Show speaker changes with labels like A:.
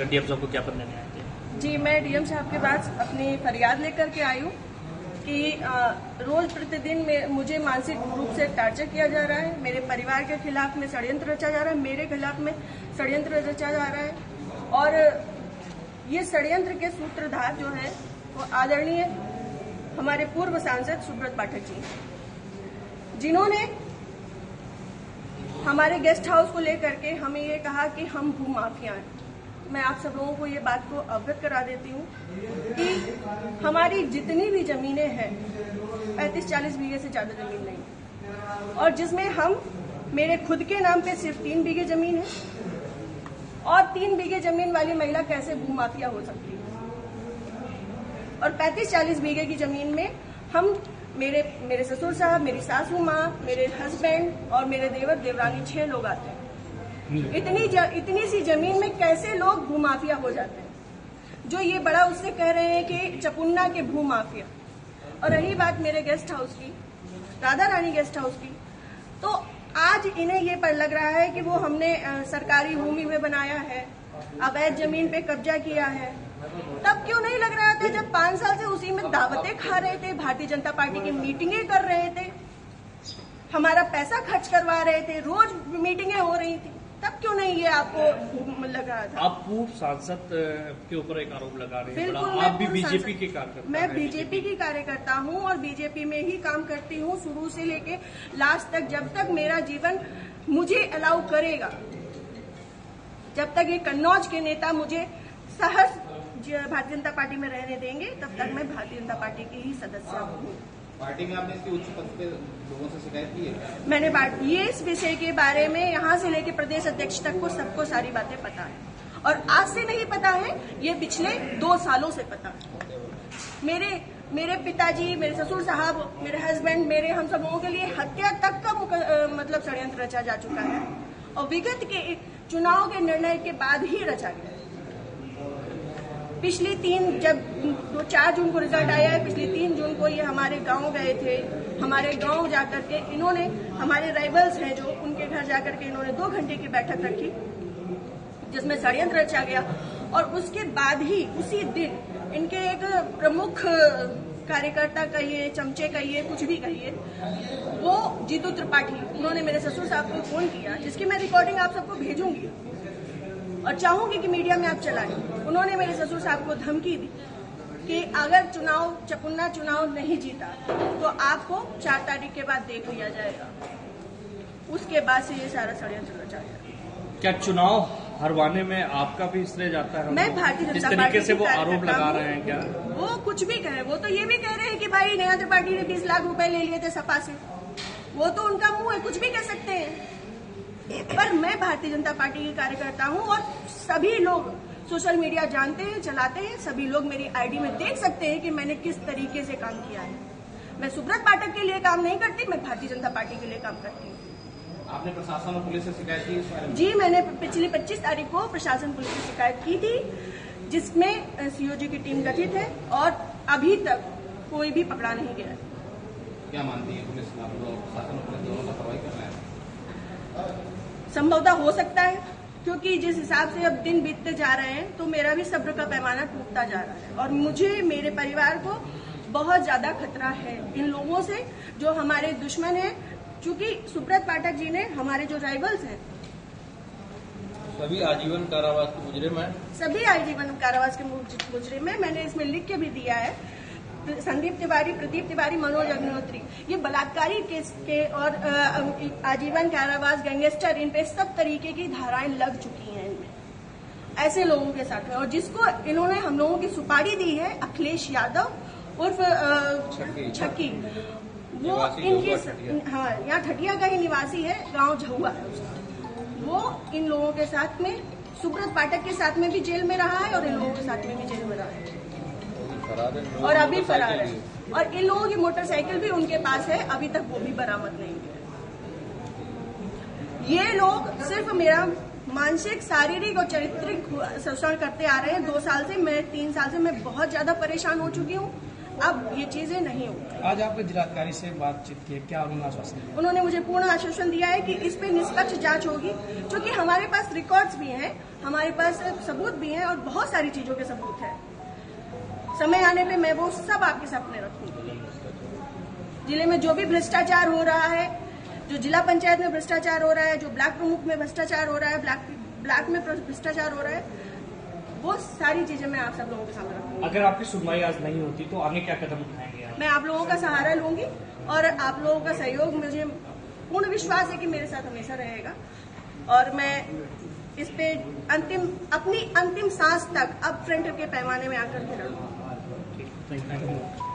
A: DM साहब को ज्ञापन देने आए थे?
B: जी, मैं डीएम साहब के पास अपनी फरियाद लेकर के आई हूँ कि रोज प्रतिदिन में मुझे मानसिक रूप से टार्चर किया जा रहा है। मेरे परिवार के खिलाफ में षड्यंत्र रचा जा रहा है, मेरे खिलाफ में षड्यंत्र रचा जा रहा है। और ये षड्यंत्र के सूत्रधार जो है वो आदरणीय हमारे पूर्व सांसद सुब्रत पाठक जी, जिन्होंने हमारे गेस्ट हाउस को लेकर के हमें ये कहा कि हम भूमाफिया हैं। मैं आप सब लोगों को ये बात को अवगत करा देती हूँ कि हमारी जितनी भी जमीनें हैं 35-40 बीघे से ज्यादा जमीन नहीं, और जिसमें हम मेरे खुद के नाम पे सिर्फ 3 बीघे जमीन है, और 3 बीघे जमीन वाली महिला कैसे भूमाफिया हो सकती है? और 35-40 बीघे की जमीन में हम मेरे ससुर साहब, मेरी सासू माँ, मेरे हस्बैंड और मेरे देवर देवरानी 6 लोग आते हैं। इतनी सी जमीन में कैसे लोग भूमाफिया हो जाते हैं? जो ये बड़ा उससे कह रहे हैं कि चपुन्ना के भूमाफिया। और रही बात मेरे गेस्ट हाउस की, राधा रानी गेस्ट हाउस की, तो आज इन्हें ये पर लग रहा है कि वो हमने सरकारी भूमि में बनाया है, अवैध जमीन पे कब्जा किया है। तब क्यों नहीं लग रहा था जब 5 साल से उसी में दावतें खा रहे थे, भारतीय जनता पार्टी की मीटिंगें कर रहे थे, हमारा पैसा खर्च करवा रहे थे, रोज मीटिंगें हो रही थी, तब क्यों नहीं ये आपको लग रहा था?
A: आप पूर्व सांसद के ऊपर एक आरोप लगा रहे हैं।
B: बिल्कुल,
A: आप भी बीजेपी के कार्यकर्ता?
B: मैं बीजेपी की कार्यकर्ता हूं और बीजेपी में ही काम करती हूं शुरू से लेके लास्ट तक, जब तक मेरा जीवन मुझे अलाउ करेगा, जब तक ये कन्नौज के नेता मुझे सहज भारतीय जनता पार्टी में रहने देंगे, तब तक मैं भारतीय जनता पार्टी की ही सदस्य हूँ।
C: पार्टी में आपने इसकी उच्च पद पे लोगों से शिकायत की है?
B: मैंने ये इस विषय के बारे में यहाँ से लेके प्रदेश अध्यक्ष तक को सबको सारी बातें पता है, और आज से नहीं पता है, ये पिछले 2 सालों से पता है। मेरे पिताजी, मेरे ससुर साहब, मेरे हस्बैंड, हम सब लोगों के लिए हत्या तक का मतलब षड्यंत्र रचा जा चुका है, और विगत के चुनाव के निर्णय के बाद ही रचा गया। पिछली 4 जून को रिजल्ट आया है, पिछली 3 जून को ये हमारे गांव गए थे। हमारे गांव जाकर के इन्होंने, हमारे राइवल्स हैं जो, उनके घर जाकर के इन्होंने 2 घंटे की बैठक रखी जिसमें षड्यंत्र रचा गया। और उसके बाद ही उसी दिन इनके एक प्रमुख कार्यकर्ता कहिए, चमचे कहिए, कुछ भी कहिए, वो जीतू त्रिपाठी, उन्होंने मेरे ससुर साहब को फोन किया, जिसकी मैं रिकॉर्डिंग आप सबको भेजूंगी और चाहूंगी कि मीडिया में आप चलाएं। उन्होंने मेरे ससुर साहब को धमकी दी कि अगर चपुन्ना चुनाव नहीं जीता तो आपको 4 तारीख के बाद देख लिया जाएगा। उसके बाद से ये सारा षड्यंत्र रचा गया।
A: क्या चुनाव हरवाने में आपका भी श्रेय जाता है?
B: मैं भारतीय जनता पार्टी
A: तरीके से वो आरोप लगा रहे हैं क्या?
B: वो कुछ भी कहे, वो तो ये भी कह रहे हैं कि भाई नेहा त्रिपाठी ने 20 लाख रुपए ले लिए थे सपा से। वो तो उनका मुंह है, कुछ भी कह सकते हैं। पर मैं भारतीय जनता पार्टी की कार्यकर्ता हूँ, और सभी लोग सोशल मीडिया जानते हैं, चलाते हैं, सभी लोग मेरी आईडी में देख सकते हैं कि मैंने किस तरीके से काम किया है। मैं सुब्रत पाठक के लिए काम नहीं करती, मैं भारतीय जनता पार्टी के लिए काम करती हूँ।
C: आपने प्रशासन और पुलिस से शिकायत की इस बारे में?
B: जी, मैंने पिछली 25 तारीख को प्रशासन पुलिस से शिकायत की थी, जिसमें सीओजी की टीम गठित है, और अभी तक कोई भी पकड़ा नहीं गया है।
C: क्या मानती है पुलिस, प्रशासन और पुलिस दोनों लापरवाही कर रहे हैं?
B: संभवतः हो सकता है, क्योंकि जिस हिसाब से अब दिन बीतते जा रहे हैं तो मेरा भी सब्र का पैमाना टूटता जा रहा है, और मुझे, मेरे परिवार को बहुत ज्यादा खतरा है इन लोगों से जो हमारे दुश्मन हैं। क्योंकि सुब्रत पाठक जी ने, हमारे जो राइवल्स हैं,
D: सभी आजीवन कारावास के मुजरिम हैं।
B: सभी आजीवन कारावास के मुजरिम हैं। मैंने इसमें लिख के भी दिया है, संदीप तिवारी, प्रदीप तिवारी, मनोज अग्निहोत्री, ये बलात्कारी केस के और आजीवन कारावास, गैंगस्टर, इन पे सब तरीके की धाराएं लग चुकी हैं इनमें, ऐसे लोगों के साथ में। और जिसको इन्होंने हम लोगों की सुपारी दी है, अखिलेश यादव उर्फ छक्की, वो इनकी, हाँ, यहाँ ठटिया का ही निवासी है, गांव झहुआ है उसका। वो इन लोगों के साथ में, सुब्रत पाठक के साथ में भी जेल में रहा है, और इन लोगों के साथ में भी जेल में रहा है, और अभी फरार है। और इन लोगों की मोटरसाइकिल भी उनके पास है, अभी तक वो भी बरामद नहीं है। ये लोग सिर्फ मेरा मानसिक, शारीरिक और चारित्रिक शोषण करते आ रहे हैं 2 साल से। मैं 3 साल से मैं बहुत ज्यादा परेशान हो चुकी हूँ। अब ये चीजें नहीं होंगी।
E: आज आपने जिलाधिकारी से बातचीत की, क्या उन्होंने आश्वासन दिया?
B: उन्होंने मुझे पूर्ण आश्वासन दिया है कि इस पे निष्पक्ष जांच होगी, क्योंकि हमारे पास रिकॉर्ड्स भी हैं, हमारे पास सबूत भी हैं और बहुत सारी चीजों के सबूत हैं। समय आने पे मैं वो सब आपके सामने रखूंगी। जिले में जो भी भ्रष्टाचार हो रहा है, जो जिला पंचायत में भ्रष्टाचार हो रहा है, जो ब्लॉक प्रमुख में भ्रष्टाचार हो रहा है, ब्लॉक में भ्रष्टाचार हो रहा है, वो सारी चीजें मैं आप सब लोगों के सामने रखूंगी।
A: अगर आपकी सुनवाई आज नहीं होती तो आगे क्या कदम उठाएंगे आप?
B: मैं आप लोगों का सहारा लूंगी और आप लोगों का सहयोग, मुझे पूर्ण विश्वास है कि मेरे साथ हमेशा रहेगा और मैं इस पे अपनी अंतिम सांस तक अब फ्रंट के पैमाने में आकर के लड़ूंगी।
A: Thank you.